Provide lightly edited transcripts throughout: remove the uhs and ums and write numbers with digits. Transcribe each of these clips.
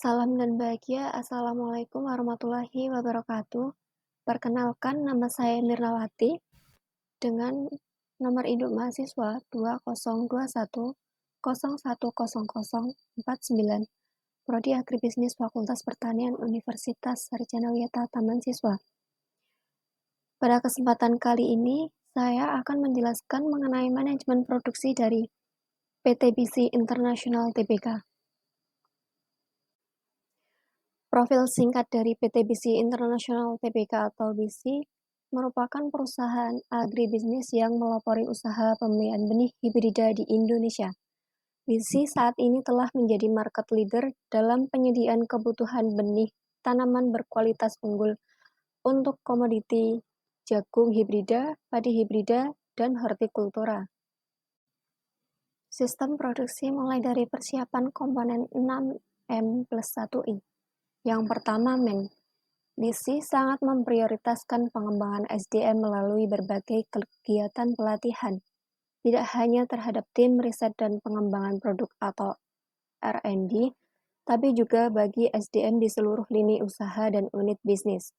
Salam dan bahagia. Assalamualaikum warahmatullahi wabarakatuh. Perkenalkan, nama saya Mirnawati dengan nomor induk mahasiswa 2021 010049, Prodi Agribisnis Fakultas Pertanian Universitas Sarjana-Wiyata Taman Siswa. Pada kesempatan kali ini, saya akan menjelaskan mengenai manajemen produksi dari PT BC International Tbk. Profil singkat dari PT BC International Tbk atau BC merupakan perusahaan agribisnis yang melopori usaha pembelian benih hibrida di Indonesia. BC saat ini telah menjadi market leader dalam penyediaan kebutuhan benih tanaman berkualitas unggul untuk komoditi jagung hibrida, padi hibrida, dan hortikultura. Sistem produksi mulai dari persiapan komponen 6M+1I. Yang pertama, BC sangat memprioritaskan pengembangan SDM melalui berbagai kegiatan pelatihan, tidak hanya terhadap tim riset dan pengembangan produk atau R&D, tapi juga bagi SDM di seluruh lini usaha dan unit bisnis.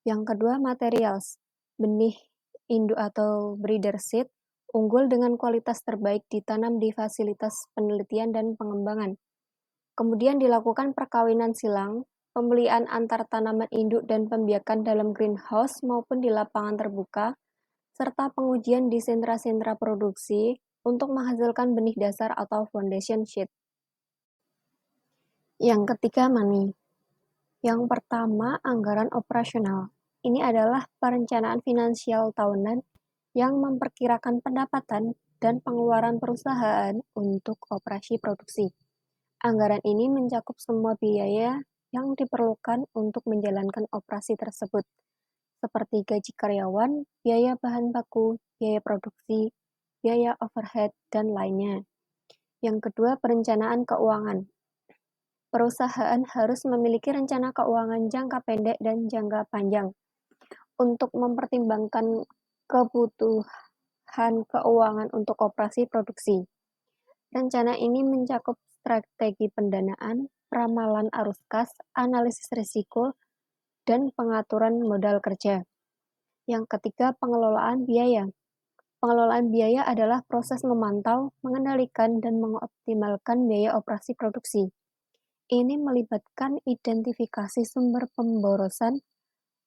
Yang kedua, materials, benih induk atau breeder seed, unggul dengan kualitas terbaik ditanam di fasilitas penelitian dan pengembangan. Kemudian dilakukan perkawinan silang, pembelian antar tanaman induk dan pembiakan dalam greenhouse maupun di lapangan terbuka, serta pengujian di sentra-sentra produksi untuk menghasilkan benih dasar atau foundation seed. Yang ketiga, money. Yang pertama, anggaran operasional. Ini adalah perencanaan finansial tahunan yang memperkirakan pendapatan dan pengeluaran perusahaan untuk operasi produksi. Anggaran ini mencakup semua biaya yang diperlukan untuk menjalankan operasi tersebut, seperti gaji karyawan, biaya bahan baku, biaya produksi, biaya overhead, dan lainnya. Yang kedua, perencanaan keuangan. Perusahaan harus memiliki rencana keuangan jangka pendek dan jangka panjang untuk mempertimbangkan kebutuhan keuangan untuk operasi produksi. Rencana ini mencakup strategi pendanaan, ramalan arus kas, analisis risiko, dan pengaturan modal kerja. Yang ketiga, pengelolaan biaya. Pengelolaan biaya adalah proses memantau, mengendalikan, dan mengoptimalkan biaya operasi produksi. Ini melibatkan identifikasi sumber pemborosan,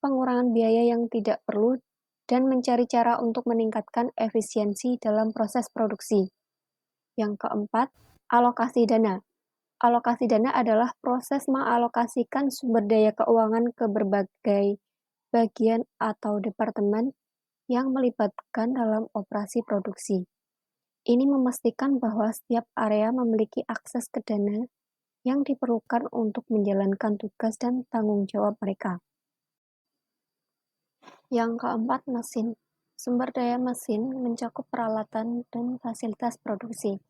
pengurangan biaya yang tidak perlu, dan mencari cara untuk meningkatkan efisiensi dalam proses produksi. Yang keempat, alokasi dana. Alokasi dana adalah proses mengalokasikan sumber daya keuangan ke berbagai bagian atau departemen yang melibatkan dalam operasi produksi. Ini memastikan bahwa setiap area memiliki akses ke dana yang diperlukan untuk menjalankan tugas dan tanggung jawab mereka. Yang keempat, mesin. Sumber daya mesin mencakup peralatan dan fasilitas produksi,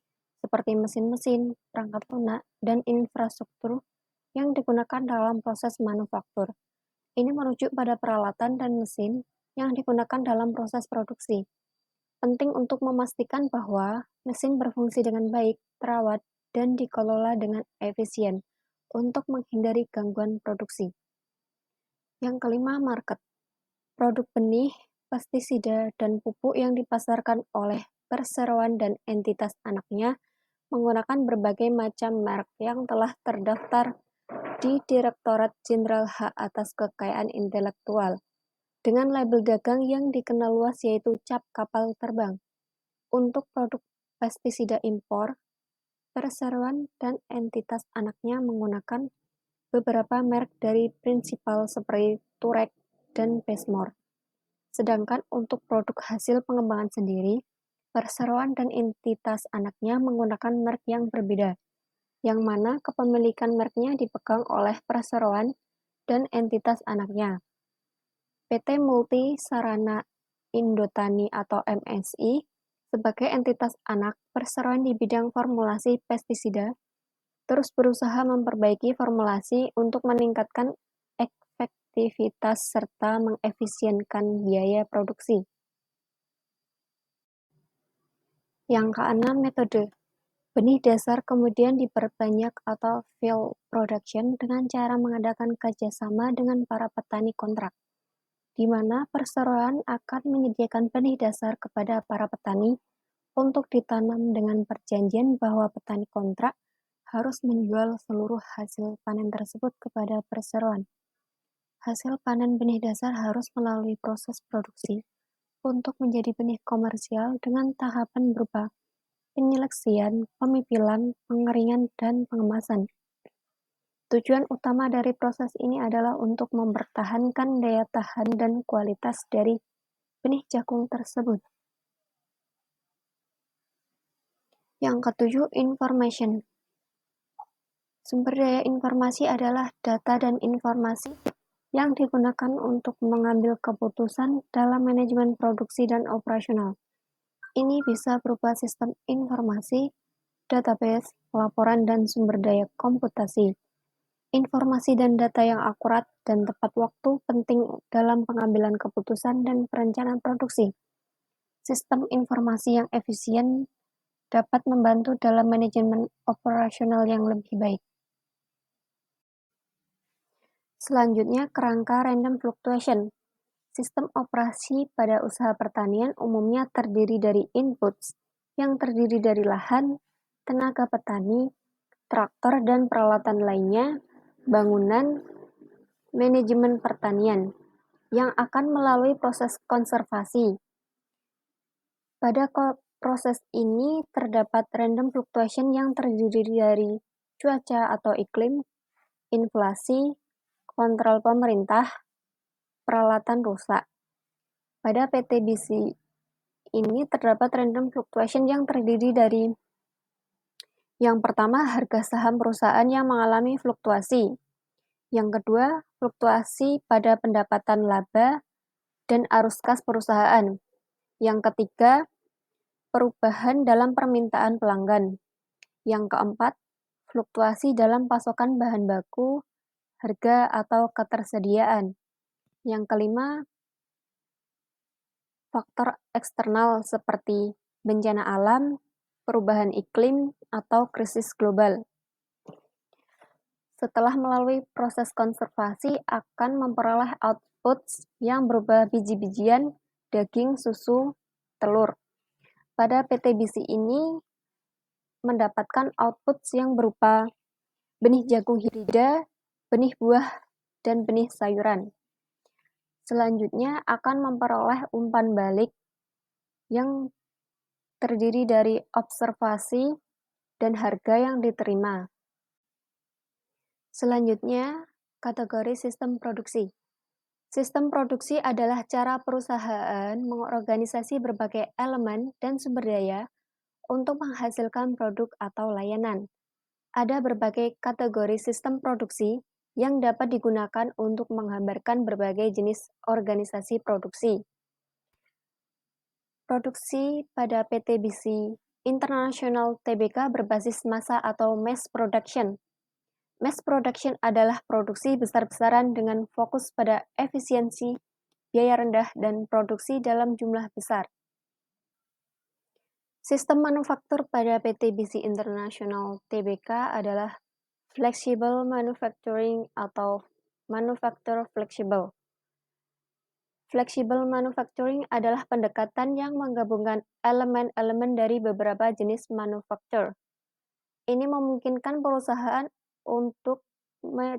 seperti mesin-mesin, perangkat lunak, dan infrastruktur yang digunakan dalam proses manufaktur. Ini merujuk pada peralatan dan mesin yang digunakan dalam proses produksi. Penting untuk memastikan bahwa mesin berfungsi dengan baik, terawat, dan dikelola dengan efisien untuk menghindari gangguan produksi. Yang kelima, market. Produk benih, pestisida, dan pupuk yang dipasarkan oleh perseroan dan entitas anaknya menggunakan berbagai macam merek yang telah terdaftar di Direktorat Jenderal Hak Atas Kekayaan Intelektual dengan label dagang yang dikenal luas yaitu cap kapal terbang. Untuk produk pestisida impor, perseroan dan entitas anaknya menggunakan beberapa merek dari Principal seperti Turek dan Besmor. Sedangkan untuk produk hasil pengembangan sendiri, perseroan dan entitas anaknya menggunakan merek yang berbeda, yang mana kepemilikan mereknya dipegang oleh perseroan dan entitas anaknya. PT Multi Sarana Indotani atau MSI sebagai entitas anak perseroan di bidang formulasi pestisida terus berusaha memperbaiki formulasi untuk meningkatkan efektivitas serta mengefisienkan biaya produksi. Yang keenam, metode. Benih dasar kemudian diperbanyak atau field production dengan cara mengadakan kerjasama dengan para petani kontrak, di mana perseroan akan menyediakan benih dasar kepada para petani untuk ditanam dengan perjanjian bahwa petani kontrak harus menjual seluruh hasil panen tersebut kepada perseroan. Hasil panen benih dasar harus melalui proses produksi untuk menjadi benih komersial dengan tahapan berupa penyeleksian, pemipilan, pengeringan, dan pengemasan. Tujuan utama dari proses ini adalah untuk mempertahankan daya tahan dan kualitas dari benih jagung tersebut. Yang ketujuh, information. Sumber daya informasi adalah data dan informasi yang digunakan untuk mengambil keputusan dalam manajemen produksi dan operasional. Ini bisa berupa sistem informasi, database, laporan, dan sumber daya komputasi. Informasi dan data yang akurat dan tepat waktu penting dalam pengambilan keputusan dan perencanaan produksi. Sistem informasi yang efisien dapat membantu dalam manajemen operasional yang lebih baik. Selanjutnya, kerangka random fluctuation. Sistem operasi pada usaha pertanian umumnya terdiri dari inputs yang terdiri dari lahan, tenaga petani, traktor dan peralatan lainnya, bangunan, manajemen pertanian, yang akan melalui proses konservasi. Pada proses ini terdapat random fluctuation yang terdiri dari cuaca atau iklim, inflasi, kontrol pemerintah, peralatan rusak. Pada PTBC ini terdapat random fluctuation yang terdiri dari yang pertama, harga saham perusahaan yang mengalami fluktuasi. Yang kedua, fluktuasi pada pendapatan laba dan arus kas perusahaan. Yang ketiga, perubahan dalam permintaan pelanggan. Yang keempat, fluktuasi dalam pasokan bahan baku, harga atau ketersediaan. Yang kelima, faktor eksternal seperti bencana alam, perubahan iklim, atau krisis global. Setelah melalui proses konservasi akan memperoleh outputs yang berupa biji-bijian, daging, susu, telur. Pada PTBC ini mendapatkan outputs yang berupa benih jagung hibrida, benih buah, dan benih sayuran. Selanjutnya akan memperoleh umpan balik yang terdiri dari observasi dan harga yang diterima. Selanjutnya, kategori sistem produksi. Sistem produksi adalah cara perusahaan mengorganisasi berbagai elemen dan sumber daya untuk menghasilkan produk atau layanan. Ada berbagai kategori sistem produksi yang dapat digunakan untuk menggambarkan berbagai jenis organisasi produksi. Produksi pada PTBC International Tbk berbasis massa atau mass production. Mass production adalah produksi besar-besaran dengan fokus pada efisiensi, biaya rendah, dan produksi dalam jumlah besar. Sistem manufaktur pada PTBC International Tbk adalah flexible manufacturing atau manufacture flexible. Flexible manufacturing adalah pendekatan yang menggabungkan elemen-elemen dari beberapa jenis manufaktur. Ini memungkinkan perusahaan untuk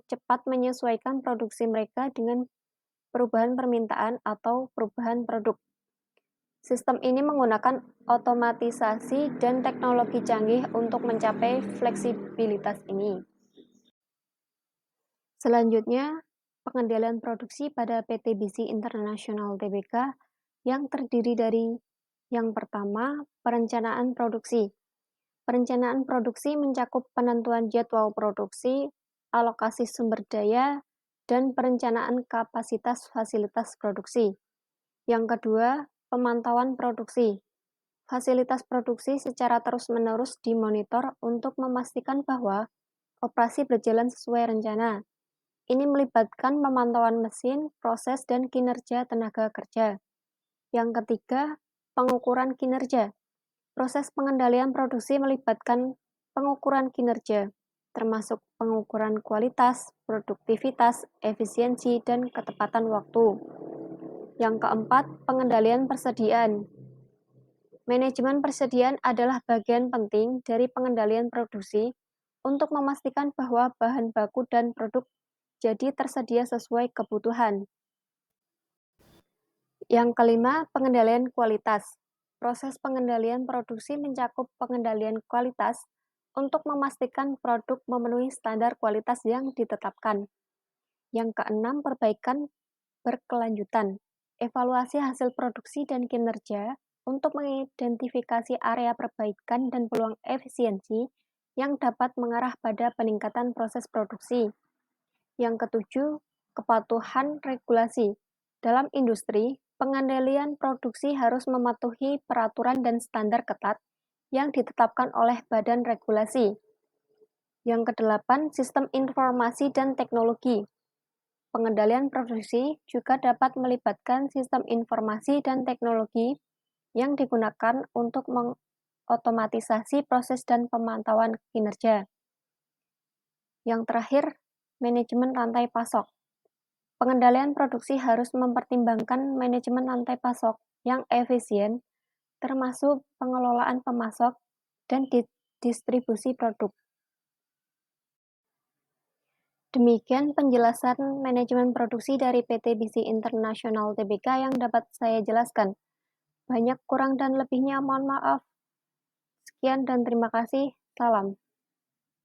cepat menyesuaikan produksi mereka dengan perubahan permintaan atau perubahan produk. Sistem ini menggunakan otomatisasi dan teknologi canggih untuk mencapai fleksibilitas ini. Selanjutnya, pengendalian produksi pada PTBC International Tbk yang terdiri dari yang pertama, perencanaan produksi. Perencanaan produksi mencakup penentuan jadwal produksi, alokasi sumber daya, dan perencanaan kapasitas fasilitas produksi. Yang kedua, pemantauan produksi. Fasilitas produksi secara terus-menerus dimonitor untuk memastikan bahwa operasi berjalan sesuai rencana. Ini melibatkan pemantauan mesin, proses, dan kinerja tenaga kerja. Yang ketiga, pengukuran kinerja. Proses pengendalian produksi melibatkan pengukuran kinerja, termasuk pengukuran kualitas, produktivitas, efisiensi, dan ketepatan waktu. Yang keempat, pengendalian persediaan. Manajemen persediaan adalah bagian penting dari pengendalian produksi untuk memastikan bahwa bahan baku dan produk jadi tersedia sesuai kebutuhan. Yang kelima, pengendalian kualitas. Proses pengendalian produksi mencakup pengendalian kualitas untuk memastikan produk memenuhi standar kualitas yang ditetapkan. Yang keenam, perbaikan berkelanjutan. Evaluasi hasil produksi dan kinerja untuk mengidentifikasi area perbaikan dan peluang efisiensi yang dapat mengarah pada peningkatan proses produksi. Yang ketujuh, kepatuhan regulasi. Dalam industri, pengendalian produksi harus mematuhi peraturan dan standar ketat yang ditetapkan oleh badan regulasi. Yang kedelapan, sistem informasi dan teknologi. Pengendalian produksi juga dapat melibatkan sistem informasi dan teknologi yang digunakan untuk mengotomatisasi proses dan pemantauan kinerja. Yang terakhir, manajemen rantai pasok. Pengendalian produksi harus mempertimbangkan manajemen rantai pasok yang efisien, termasuk pengelolaan pemasok dan distribusi produk. Demikian penjelasan manajemen produksi dari PT BC International Tbk yang dapat saya jelaskan. Banyak kurang dan lebihnya mohon maaf. Sekian dan terima kasih. Salam.